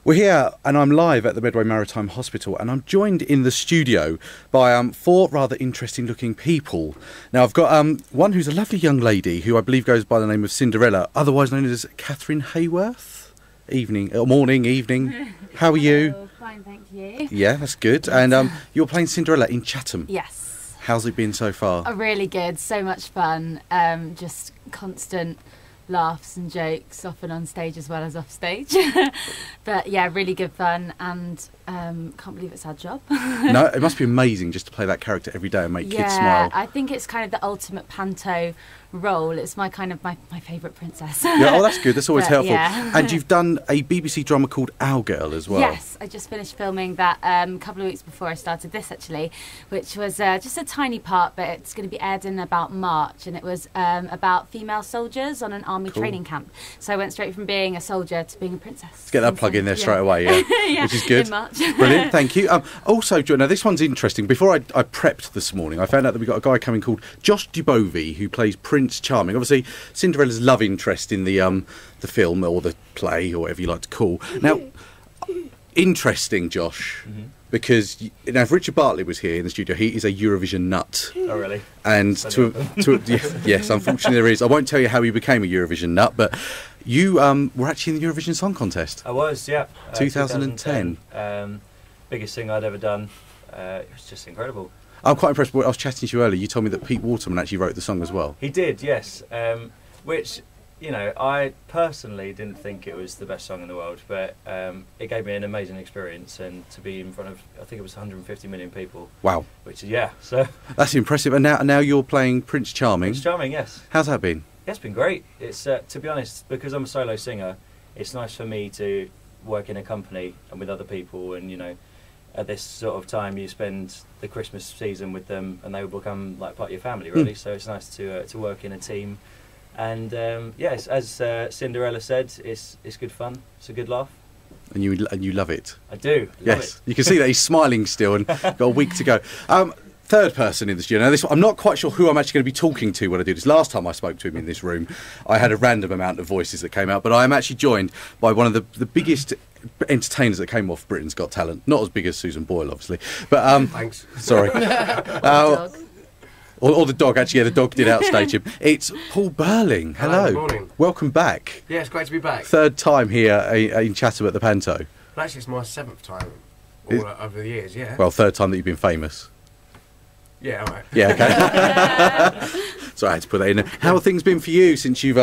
We're here and I'm live at the Medway Maritime Hospital, and I'm joined in the studio by four rather interesting looking people. Now I've got one who's a lovely young lady who I believe goes by the name of Cinderella, otherwise known as Catherine Hayworth. Morning, evening. How are you? Oh, fine, thank you. Yeah, that's good. And you're playing Cinderella in Chatham. Yes. How's it been so far? Oh, really good, so much fun. Just constant laughs and jokes, often on stage as well as off stage. But yeah, really good fun, and can't believe it's our job. No, it must be amazing just to play that character every day and make kids smile. I think it's kind of the ultimate Panto role. It's my favourite princess. Yeah, oh, that's good. That's always helpful. Yeah. And you've done a BBC drama called Our Girl as well. Yes, I just finished filming that a couple of weeks before I started this, actually, which was just a tiny part, but it's going to be aired in about March, and it was about female soldiers on an army training camp. So I went straight from being a soldier to being a princess. Let's get that plug in there straight away, yeah. Yeah, which is good. in March. Brilliant, thank you. Also, now this one's interesting. Before I prepped this morning, I found out that we've got a guy coming called Josh Dubovy, who plays Prince Charming. Obviously, Cinderella's love interest in the film or the play or whatever you like to call. Now, interesting, Josh, because now if Richard Bartlett was here in the studio, he is a Eurovision nut. Oh, really? And yes, unfortunately there is. I won't tell you how he became a Eurovision nut, but you were actually in the Eurovision Song Contest. I was, yeah. 2010. Biggest thing I'd ever done. It was just incredible. I'm quite impressed. I was chatting to you earlier. You told me that Pete Waterman actually wrote the song as well. He did, yes. Which, you know, I personally didn't think it was the best song in the world, but it gave me an amazing experience, and to be in front of, I think it was 150 million people. Wow. Which is, yeah, so... That's impressive. And now you're playing Prince Charming. Prince Charming, yes. How's that been? Yeah, it's been great. It's, to be honest, because I'm a solo singer, it's nice for me to work in a company and with other people, and, you know, at this sort of time you spend the Christmas season with them and they will become like part of your family, really. So it's nice to work in a team, and yes, as Cinderella said, it's good fun, it's a good laugh. And you love it. I do. Yes, you can see that he's smiling still and got a week to go. Third person in the studio. Now, I'm not quite sure who I'm actually going to be talking to when I do this. Last time I spoke to him in this room, I had a random amount of voices that came out, but I am actually joined by one of the biggest entertainers that came off Britain's Got Talent. Not as big as Susan Boyle, obviously, but thanks. Sorry. Or the dog. Actually, yeah, the dog did outstage him. It's Paul Burling. Hello. Good morning. Welcome back. Yeah, it's great to be back. Third time here in Chatham at the Panto. Well, actually, it's my 7th time over the years. Yeah. Well, third time that you've been famous. Yeah, all right. Yeah, okay. So I had to put that in. How have things been for you since you've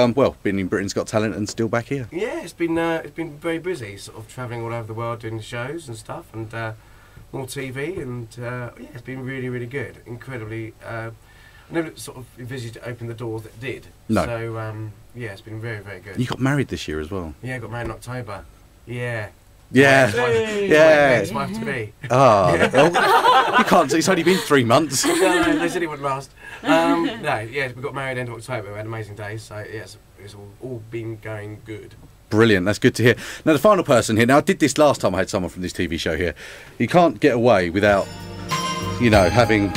been in Britain's Got Talent and still back here? Yeah, it's been very busy, sort of travelling all over the world doing shows and stuff, and more TV, and yeah, it's been really, really good. Incredibly, I never sort of envisaged it opened the doors that it did. No. So yeah, it's been very, very good. You got married this year as well. Yeah, I got married in October. Yeah. Yeah, yeah. It's wife to be. Oh, well, you can't. It's only been 3 months. No, they said it wouldn't last. No, yeah, we got married end of October. We had amazing days. So yes, it's all been going good. Brilliant. That's good to hear. Now the final person here. Now I did this last time. I had someone from this TV show here. You can't get away without, you know, having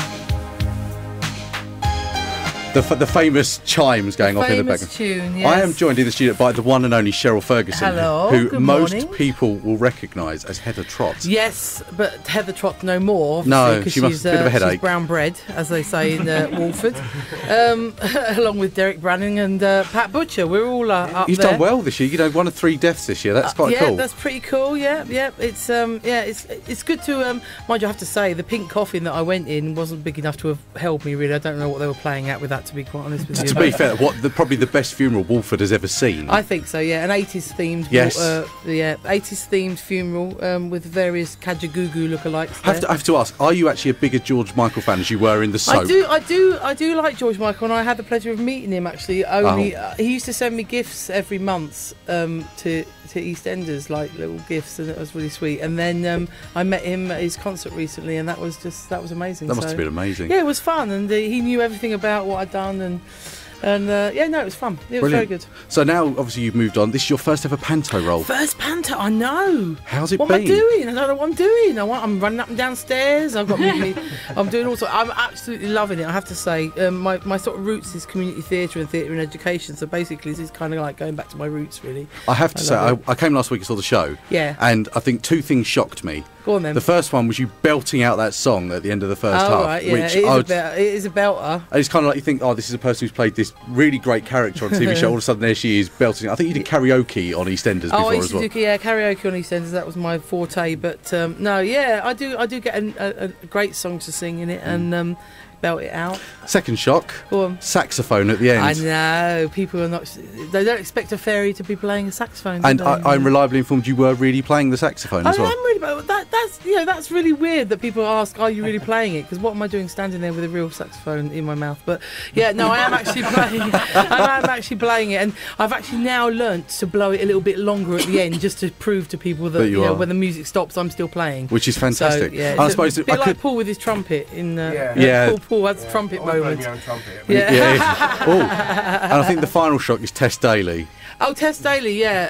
the famous chimes going off in the background. Tune, yes. I am joined in the studio by the one and only Cheryl Ferguson, Hello, who good most morning. people will recognise as Heather Trott. Yes, but Heather Trott no more. No, she must she's, have a bit of a headache. She's brown bread, as they say in Walford, along with Derek Branning and Pat Butcher. We're all up You've there. done well this year. You know, 1 of 3 deaths this year. That's quite yeah, cool. That's pretty cool. Yeah, yeah. It's it's good to mind you. I have to say the pink coffin that I went in wasn't big enough to have held me. Really, I don't know what they were playing at with that. To be quite honest with you. To be fair, probably the best funeral Walford has ever seen. I think so, yeah. An 80s themed, yes. 80s themed funeral with various Kajagoogoo lookalikes. I have to ask: are you actually a bigger George Michael fan as you were in the soap? I do like George Michael, and I had the pleasure of meeting him actually. He used to send me gifts every month to EastEnders, like little gifts, and it was really sweet. And then I met him at his concert recently, and that was amazing. That must have been amazing. Yeah, it was fun, and he knew everything about what I'd done, and And yeah, no, it was fun. It was very good. So now, obviously, you've moved on. This is your first ever panto role. First panto, I know. How's it what been? What am I doing? I don't know what I'm doing. I'm running up and down stairs. I've got I'm doing all sorts. I'm absolutely loving it. I have to say, my sort of roots is community theatre and theatre and education. So basically, this is kind of like going back to my roots, really. I have to say, I came last week and saw the show. Yeah. And I think two things shocked me. Go on then. The first one was you belting out that song at the end of the first half. Right, yeah. Which it is a belter. It's kind of like you think, oh, this is a person who's played this really great character on TV show. All of a sudden, there she is belting. I think you did karaoke on EastEnders before I used as well. To do, karaoke on EastEnders. That was my forte. But no, yeah, I do get a great song to sing in it and belt it out. Second shock. Go on. Saxophone at the end. I know people are not. They don't expect a fairy to be playing a saxophone. And I'm reliably informed you were really playing the saxophone as well. I am really. That's really weird that people ask, "Are you really playing it?" Because what am I doing standing there with a real saxophone in my mouth? But yeah, no, I am actually playing. I am actually playing it, and I've actually now learnt to blow it a little bit longer at the end, just to prove to people that when the music stops, I'm still playing. Which is fantastic. So, yeah, I suppose a bit like Paul with his trumpet in. Paul has a trumpet moment. Yeah. And I think the final shock is Tess Daly. Oh, Tess Daly, yeah.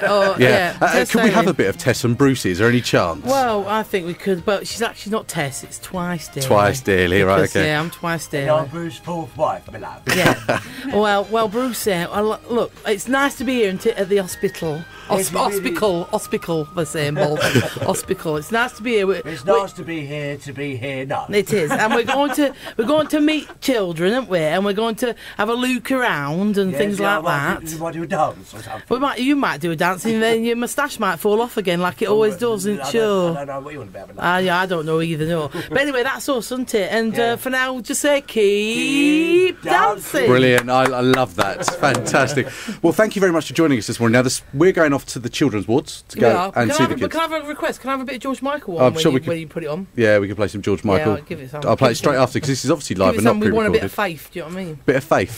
Could we have a bit of Tess and Brucey? Is there any chance? Well, I think we could, but she's actually not Tess, it's Twice Daly. Twice Daly, right, okay. Yeah, I'm Twice Daly. And I'm Bruce's fourth wife, my love. Yeah. well, Bruce, look, it's nice to be here at the hospital. Hospital, they're saying, Bob. Hospital. It's nice to be here. It's nice to be here now. It is, and we're going to meet children, aren't we? And we're going to have a look around and things like that. You might do a dance or something. You might do a dance, and then your moustache might fall off again, like it always does, isn't it? Sure. I don't know what you want about. Yeah, I don't know either. No. But anyway, that's us, isn't it? And for now, we'll just say keep dancing. Brilliant. I love that. It's fantastic. Well, thank you very much for joining us this morning. Now, we're going off to the children's wards to go and see the kids. Can I have a request? Can I have a bit of George Michael on when you put it on? Yeah, we can play some George Michael. Yeah, give it some. I'll play it straight after because this is obviously live and not pre-recorded. We want a bit of faith. faith, do you know what I mean? Bit of faith.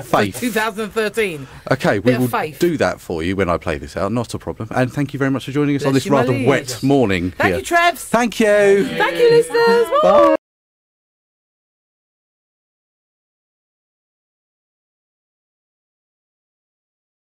Faith. 2013. Okay, we will do that for you when I play this out. Not a problem. And thank you very much for joining us on this rather wet morning. Thank you, Trev. Thank you. Thank you, listeners. Bye.